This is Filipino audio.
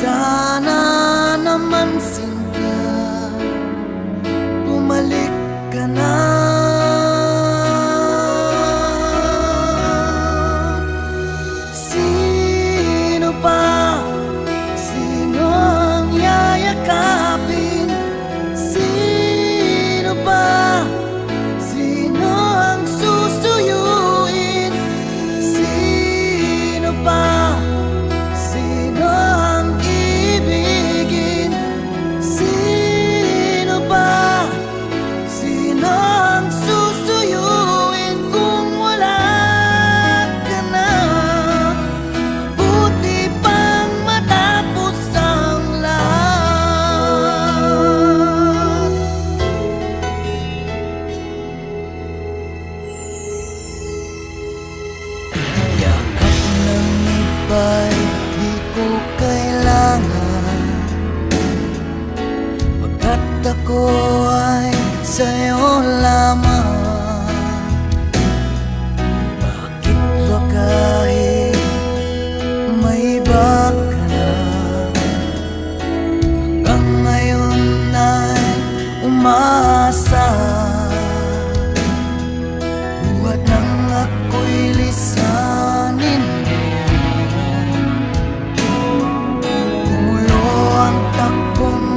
Sana naman Sinta, bumalik ka na. Sino pa? Sino ang yayakapin? Sino pa? Sino ang susuyuin? Sino pa? Sino ang ibigin? Sino pa? Sino ang susuyuin kung wala ka na? Buti pang matapos ang lahat. Yakap ng iba'y di ko kailangan, pagkat ako ay sa'yo lamang. Bakit ba kahit may iba ka na, hanggang ngayon ay umaasa? Buhat nang ako'y lisanin mo, tumulo ang takbo mo.